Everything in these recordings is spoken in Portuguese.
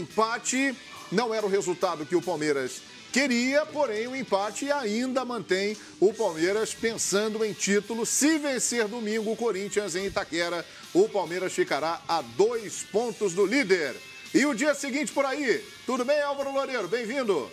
empate não era o resultado que o Palmeiras queria, porém o empate ainda mantém o Palmeiras pensando em título. Se vencer domingo o Corinthians em Itaquera, o Palmeiras ficará a 2 pontos do líder. E o dia seguinte por aí. Tudo bem, Álvaro Loureiro? Bem-vindo.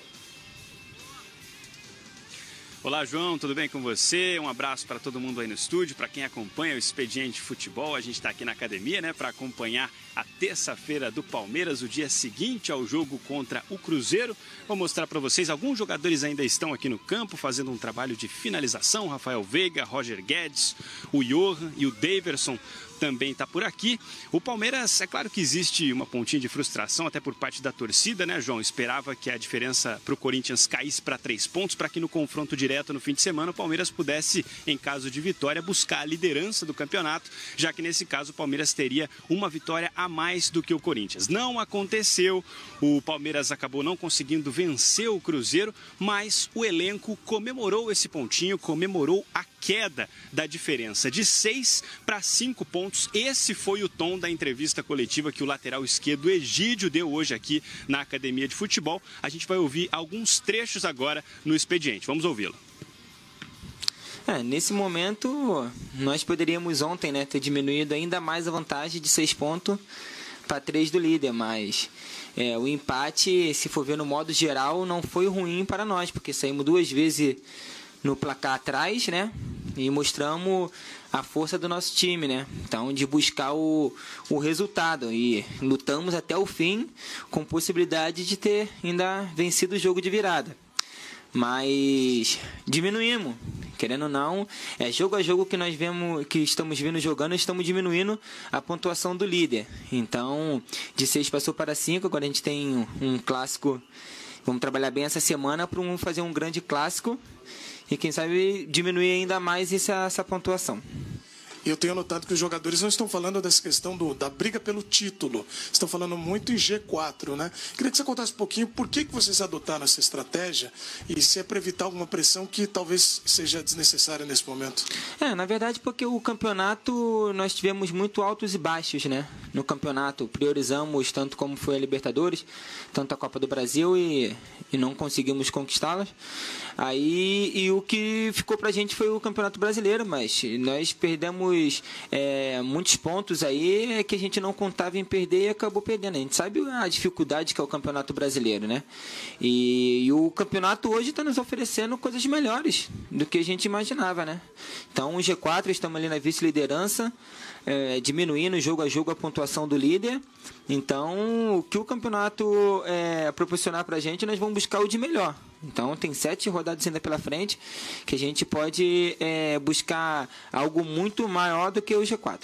Olá, João, tudo bem com você? Um abraço para todo mundo aí no estúdio, para quem acompanha o Expediente Futebol. A gente está aqui na academia, né, para acompanhar a terça-feira do Palmeiras, o dia seguinte ao jogo contra o Cruzeiro. Vou mostrar para vocês, alguns jogadores ainda estão aqui no campo fazendo um trabalho de finalização. Rafael Veiga, Roger Guedes, o Johan e o Daverson também está por aqui. O Palmeiras, é claro que existe uma pontinha de frustração até por parte da torcida, né, João? Esperava que a diferença para o Corinthians caísse para 3 pontos, para que no confronto direto no fim de semana o Palmeiras pudesse, em caso de vitória, buscar a liderança do campeonato, já que nesse caso o Palmeiras teria uma vitória a mais do que o Corinthians. Não aconteceu, o Palmeiras acabou não conseguindo vencer o Cruzeiro, mas o elenco comemorou esse pontinho, comemorou a queda da diferença de 6 para 5 pontos. Esse foi o tom da entrevista coletiva que o lateral esquerdo Egídio deu hoje aqui na Academia de Futebol. A gente vai ouvir alguns trechos agora no expediente. Vamos ouvi-lo. Nesse momento, nós poderíamos ontem, né, ter diminuído ainda mais a vantagem de 6 pontos para 3 do líder, mas o empate, se for ver no modo geral, não foi ruim para nós, porque saímos 2 vezes no placar atrás, né? E mostramos a força do nosso time, né? Então, de buscar o resultado. E lutamos até o fim com possibilidade de ter ainda vencido o jogo de virada. Mas diminuímos. Querendo ou não, jogo a jogo que nós vemos, que estamos vindo jogando, estamos diminuindo a pontuação do líder. Então, de 6 passou para 5, agora a gente tem um clássico. Vamos trabalhar bem essa semana para fazer um grande clássico e, quem sabe, diminuir ainda mais essa pontuação. E eu tenho notado que os jogadores não estão falando dessa questão da briga pelo título. Estão falando muito em G4, né? Queria que você contasse um pouquinho por que vocês adotaram essa estratégia e se é para evitar alguma pressão que talvez seja desnecessária nesse momento. Na verdade, porque o campeonato, nós tivemos muito altos e baixos, né? No campeonato, priorizamos tanto como foi a Libertadores, tanto a Copa do Brasil e não conseguimos conquistá-las. E o que ficou pra gente foi o Campeonato Brasileiro, mas nós perdemos muitos pontos aí que a gente não contava em perder e acabou perdendo. A gente sabe a dificuldade que é o Campeonato Brasileiro, né? E o campeonato hoje está nos oferecendo coisas melhores do que a gente imaginava, né? Então, o G4, estamos ali na vice-liderança, diminuindo jogo a jogo a pontuação do líder. Então, o que o campeonato proporcionar para a gente, nós vamos buscar o de melhor. Então, tem 7 rodadas ainda pela frente que a gente pode buscar algo muito maior do que o G4.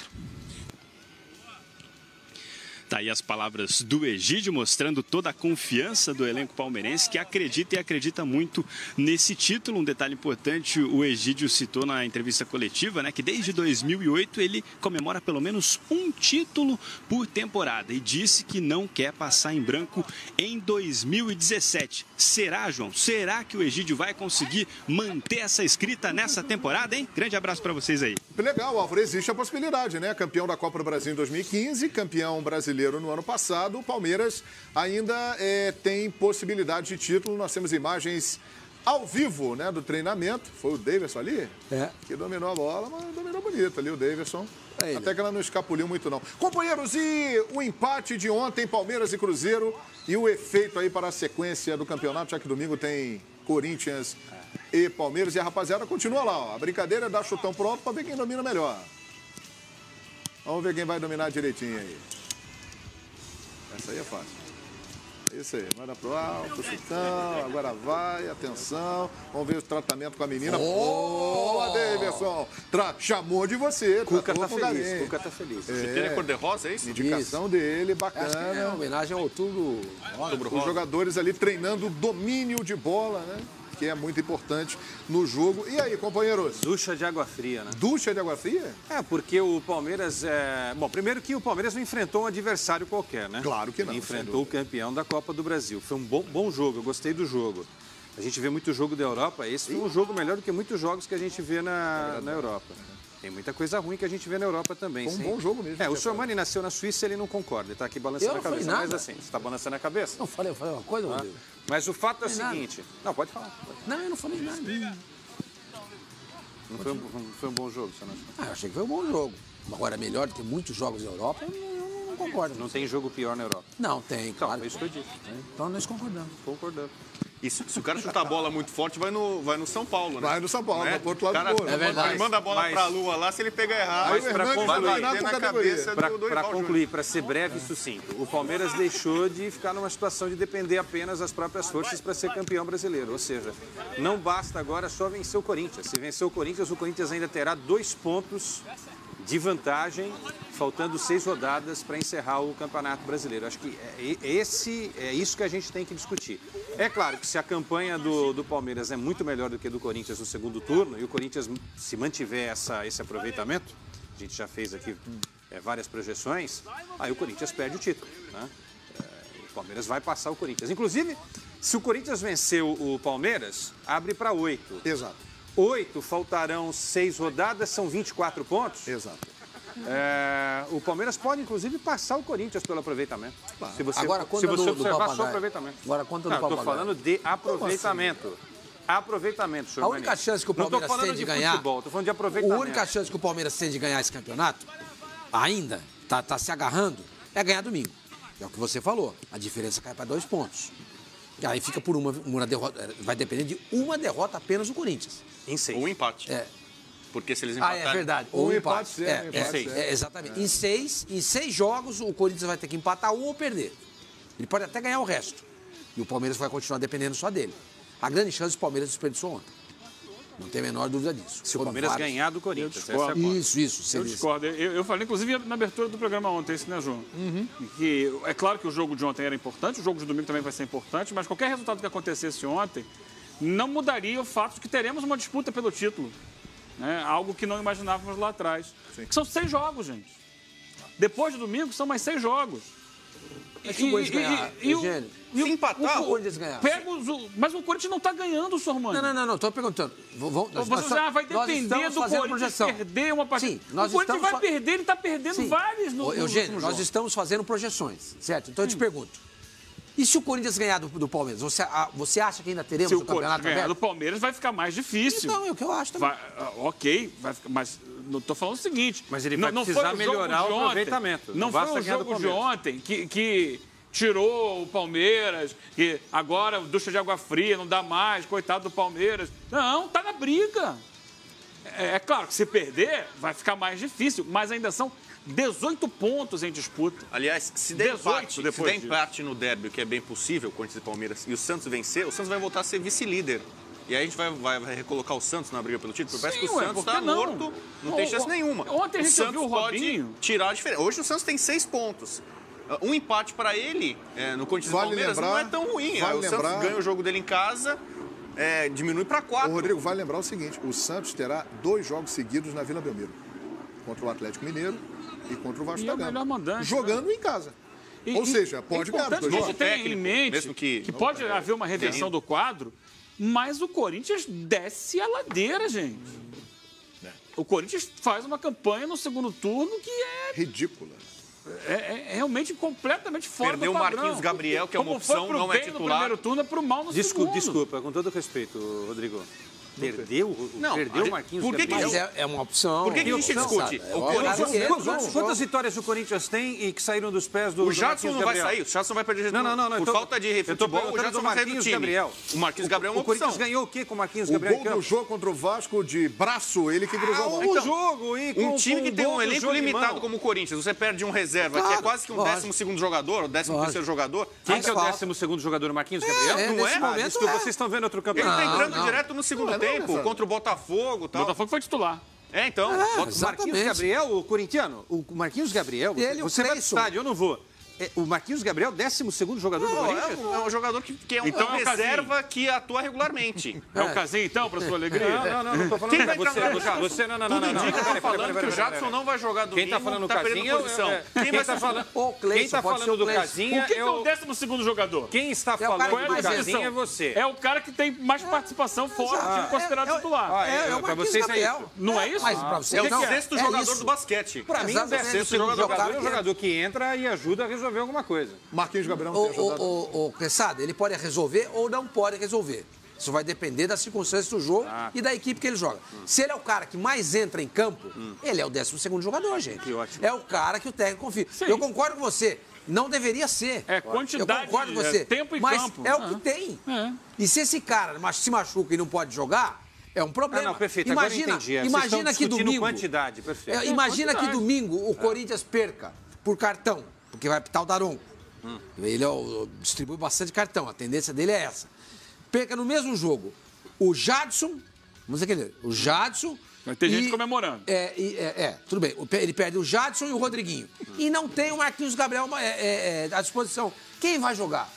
Tá aí as palavras do Egídio, mostrando toda a confiança do elenco palmeirense, que acredita e acredita muito nesse título. Um detalhe importante, o Egídio citou na entrevista coletiva, né, que desde 2008 ele comemora pelo menos um título por temporada e disse que não quer passar em branco em 2017. Será, João? Será que o Egídio vai conseguir manter essa escrita nessa temporada, hein? Grande abraço para vocês aí. Legal, Álvaro, existe a possibilidade, né? Campeão da Copa do Brasil em 2015, campeão brasileiro no ano passado, o Palmeiras ainda tem possibilidade de título. Nós temos imagens ao vivo, né, do treinamento. Foi o Daverson ali? Que dominou a bola, mas dominou bonito ali o Daverson. Até que ela não escapuliu muito, não. Companheiros, e o empate de ontem, Palmeiras e Cruzeiro, e o efeito aí para a sequência do campeonato, já que domingo tem Corinthians e Palmeiras, e a rapaziada continua lá, ó. A brincadeira é dar chutão pro alto para ver quem domina melhor. Vamos ver quem vai dominar direitinho aí. Essa aí é fácil. Isso aí, manda pro alto, chutão, agora vai, atenção. Vamos ver o tratamento com a menina. Boa, Daverson! Chamou de você. Cuca tá feliz, Cuca tá feliz. Chuteira cor-de-rosa, é isso? Indicação dele, bacana. Acho que é homenagem ao Outubro Os jogadores ali treinando domínio de bola, né? Que é muito importante no jogo. E aí, companheiros? Ducha de água fria, né? Ducha de água fria? Porque o Palmeiras Bom, primeiro que o Palmeiras não enfrentou um adversário qualquer, né? Claro que não. Ele enfrentou o campeão da Copa do Brasil. Foi um bom jogo, eu gostei do jogo. A gente vê muito jogo da Europa, esse foi um jogo melhor do que muitos jogos que a gente vê na Europa. Tem muita coisa ruim que a gente vê na Europa também. Foi um bom jogo mesmo. O Sormani nasceu na Suíça, ele não concorda. Ele está aqui balançando a cabeça. Mas assim, você está balançando a cabeça? Não, eu falei uma coisa, Rodrigo. Mas o fato é o seguinte... Não, pode falar. Não, eu não falei nada. Não foi um bom jogo, você não achou? Eu achei que foi um bom jogo. Agora, melhor do que muitos jogos na Europa, eu não concordo. Não tem jogo pior na Europa. Não, tem, Então, claro. é isso que eu disse. Então nós concordamos. Concordando. E se o cara chutar a bola muito forte, vai no São Paulo, né? Vai no São Paulo, Né? pro outro lado Cara, do gol. É verdade. Ele manda a bola Mas- pra lua lá, se ele pegar errado, Aí o Hernani vai vai bater com na categoria. cabeça Para do Dorival concluir, Júnior. para ser breve e sucinto, o Palmeiras deixou de ficar numa situação de depender apenas das próprias forças para ser campeão brasileiro. Ou seja, não basta agora só vencer o Corinthians. Se vencer o Corinthians ainda terá 2 pontos de vantagem, faltando 6 rodadas para encerrar o Campeonato Brasileiro. Acho que é isso que a gente tem que discutir. É claro que se a campanha do Palmeiras é muito melhor do que a do Corinthians no segundo turno, e o Corinthians se mantiver esse aproveitamento, a gente já fez aqui várias projeções, aí o Corinthians perde o título, né? O Palmeiras vai passar o Corinthians. Inclusive, se o Corinthians vencer o Palmeiras, abre para 8. Exato. 8, faltarão 6 rodadas, são 24 pontos. Exato. O Palmeiras pode, inclusive, passar o Corinthians pelo aproveitamento. Se você, Agora, se conta você do observar só o Papagaio. aproveitamento. Agora, conta do Não, estou Papagaio. falando de aproveitamento. Aproveitamento, senhor A única Mani. chance que o Não Palmeiras estou falando tem de de ganhar... futebol, estou falando de A aproveitamento. única chance que o Palmeiras tem de ganhar esse campeonato, ainda, tá se agarrando, é ganhar domingo. É o que você falou. A diferença cai para 2 pontos. E aí fica por uma derrota. Vai depender de uma derrota apenas do Corinthians. Em 6. Ou um empate. Porque se eles empatarem... é verdade. Ou empate. empate. Exatamente. Em 6 jogos, o Corinthians vai ter que empatar um ou perder. Ele pode até ganhar o resto. E o Palmeiras vai continuar dependendo só dele. A grande chance o Palmeiras desperdiçou ontem. Não tem a menor dúvida disso. Se o Palmeiras ganhar do Corinthians. discordo. Isso. Eu discordo. Eu falei, inclusive, na abertura do programa ontem, isso, né, João? Que é claro que o jogo de ontem era importante, o jogo de domingo também vai ser importante, mas qualquer resultado que acontecesse ontem não mudaria o fato de que teremos uma disputa pelo título. Né? Algo que não imaginávamos lá atrás. São 6 jogos, gente. Depois de domingo, são mais 6 jogos. Mas se o Corinthians ganhar, Eugênio, Se empatar, o Corinthians ganhar. Mas o Corinthians não está ganhando, Sormani. Não, estou perguntando. Vai depender do Corinthians perder uma partida. Sim, nós o Corinthians estamos vai perder, ele está perdendo vários no Eugênio, último nós jogo. estamos fazendo projeções, certo? Então eu te pergunto. E se o Corinthians ganhar do Palmeiras, você acha que ainda teremos Se o o Corinthians campeonato ganhar aberto? do Palmeiras, vai ficar mais difícil. Então, é o que eu acho também. Ok, vai ficar, mas não estou falando o seguinte. Mas ele vai precisar melhorar o aproveitamento. Não foi o jogo de ontem que tirou o Palmeiras, que agora ducha de água fria, não dá mais, coitado do Palmeiras. Não, tá na briga. É claro que se perder, vai ficar mais difícil, mas ainda são 18 pontos em disputa. aliás, se der 18 depois empate no derby, que é bem possível, Corinthians e Palmeiras, e o Santos vencer, o Santos vai voltar a ser vice-líder. E aí a gente vai recolocar o Santos na briga pelo título? Parece que o Santos está morto, não tem chance nenhuma. Ontem a gente Santos viu o Robinho. pode tirar a diferença. Hoje o Santos tem 6 pontos. Um empate para ele no Corinthians e Palmeiras não é tão ruim. O Santos ganha o jogo dele em casa, diminui para 4. O Rodrigo, vai lembrar o seguinte, o Santos terá 2 jogos seguidos na Vila Belmiro. Contra o Atlético Mineiro e contra o Vasco da E é o Gama. melhor mandante, jogando em casa. Ou seja, pode ganhar os 2 a jogos. gente tem em mente mesmo que pode haver uma reversão do quadro, mas o Corinthians desce a ladeira, gente. O Corinthians faz uma campanha no segundo turno que é Ridícula. realmente completamente fora Perdeu do o padrão. Marquinhos Gabriel, que é uma Como foi opção, pro não é bem titular. no primeiro turno, é pro mal no segundo. Desculpa, com todo respeito, Rodrigo. Perdeu o Marquinhos por que Gabriel? Mas é uma opção. Por que a gente discute? Quantas vitórias o Corinthians tem e que saíram dos pés do O Jadson Marquinhos não vai Gabriel? sair, o Jadson vai perder Não. por falta de futebol, o Jadson vai sair do Marquinhos time. Gabriel. O Marquinhos Gabriel é uma O Corinthians opção. ganhou o quê com o Marquinhos O Gabriel em gol do campo? jogo contra o Vasco de braço, ele que cruzou a bola. Um jogo e Um time que tem um elenco jogo de limitado mão. como o Corinthians, você perde um reserva, que Claro, é quase que um lógico. 12º jogador, o 13º jogador. Quem que é o falta. 12º jogador? O Marquinhos Gabriel? Nesse momento Desculpa, é. vocês estão vendo outro Ele campeonato. tá entrando não. direto no segundo Não, tempo, nessa. contra o Botafogo e O tal. Botafogo foi titular. Então, O Marquinhos Exatamente. Gabriel, o corintiano, o Marquinhos Gabriel, Ele, você o vai pro Cleison. estádio, eu não vou. o Marquinhos Gabriel, 12º jogador do Corinthians? É um jogador que é um Então, reserva que atua regularmente. É o Casim, então, para sua alegria? Não tô falando. Quem vai Você, entrar você, não. Tudo indica que tá falando que o Jadson não vai jogar domingo. Quem tá falando do perdendo Casinha? posição. Quem vai tá falando? O Cleison, Quem tá pode ser falando o do Cleison. Casinha O que é o 12º jogador? Quem está o cara falando que do mais Casinha é entra. você. É o cara que tem mais participação fora do time considerado titular. É o pra Marquinhos vocês é Gabriel. isso. Não é isso? Mas pra você É o não, sexto é jogador isso. do basquete. Pra mim, o Exatamente. 12º jogador é Cara um jogador que entra e ajuda a resolver alguma coisa. Marquinhos Gabriel não tem ajudado. O Quesada, ele pode resolver ou não pode resolver. Isso vai depender das circunstâncias do jogo e da equipe que ele joga. Se ele é o cara que mais entra em campo, ele é o 12º jogador, gente. Que ótimo. É o cara que o técnico confia. Sim. Eu concordo com você. Não deveria ser. É quantidade, Eu concordo com você. tempo e mas campo. é o que tem. É. E se esse cara se machuca e não pode jogar, é um problema. Não, perfeito. Imagina, Agora eu entendi. imagina que domingo. Quantidade, perfeito. Imagina que quantidade. domingo o Corinthians perca por cartão, porque vai pitar o Daronco. Ele distribui bastante cartão, a tendência dele é essa. Perca no mesmo jogo o Jadson, vamos dizer o Jadson. Vai ter gente comemorando. Tudo bem. Ele perde o Jadson e o Rodriguinho. E não tem o Marquinhos Gabriel à disposição. Quem vai jogar?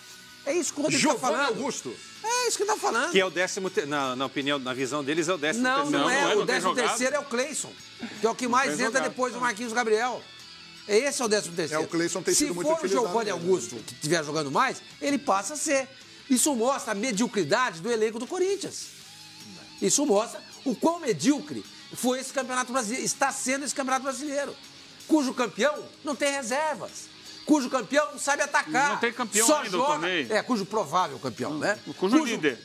É isso que o Rodrigo está falando. Augusto. É isso que ele está falando. Que é o 10º, na opinião, na visão deles, é o 13º. Não é. O não tem 13º é o Cleison, que é o que mais tem entra jogado. depois do Marquinhos Gabriel. Esse é o 13º. É, o Cleison tem sido muito Se for o utilizado Giovanni mesmo. Augusto que estiver jogando mais, ele passa a ser. Isso mostra a mediocridade do elenco do Corinthians. Isso mostra o quão medíocre foi esse Campeonato Brasileiro, está sendo esse Campeonato Brasileiro, cujo campeão não tem reservas, cujo campeão não sabe atacar. Não tem campeão só ainda do joga, torneio. cujo provável campeão, né? Cujo líder.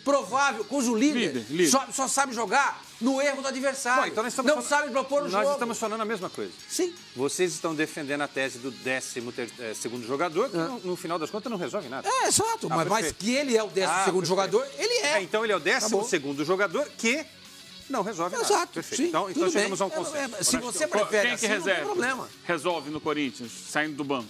Cujo líder, Líder. Só sabe jogar no erro do adversário. Bom, então nós estamos não sabe propor o jogo. Nós estamos falando a mesma coisa. Sim. Vocês estão defendendo a tese do 12º jogador, que no final das contas não resolve nada. É, exato. Mas perfeito. que ele é o 12º jogador, ele é. Então ele é o 12º jogador que não resolve nada. Exato. Perfeito. Sim, Então tudo chegamos a um bem. consenso. Se você prefere Quem que assim, não tem reserva? problema. Resolve no Corinthians, saindo do banco.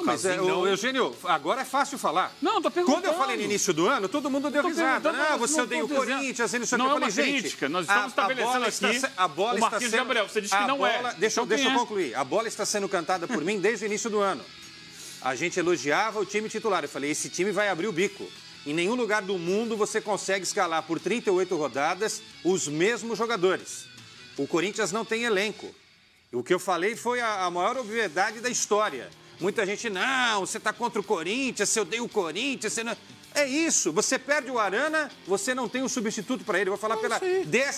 Mas, Eugênio, agora é fácil falar. Não, tô perguntando. Quando eu falei no início do ano, todo mundo deu Tô risada. perguntando, Não, você não odeia o tô dizendo. Corinthians, ele Não é eu uma falei, gente, crítica, nós estamos estabelecendo bola aqui a bola o está Marquinhos sendo, Gabriel, você disse que a não é. bola, Deixa Então eu quem é? concluir. A bola está sendo cantada por mim desde o início do ano. A gente elogiava o time titular. Eu falei, esse time vai abrir o bico. Em nenhum lugar do mundo você consegue escalar por 38 rodadas os mesmos jogadores. O Corinthians não tem elenco. O que eu falei foi a maior obviedade da história. Muita gente, não, você está contra o Corinthians, você odeia o Corinthians, você não... É isso, você perde o Arana, você não tem um substituto para ele. Eu vou falar pela 10ª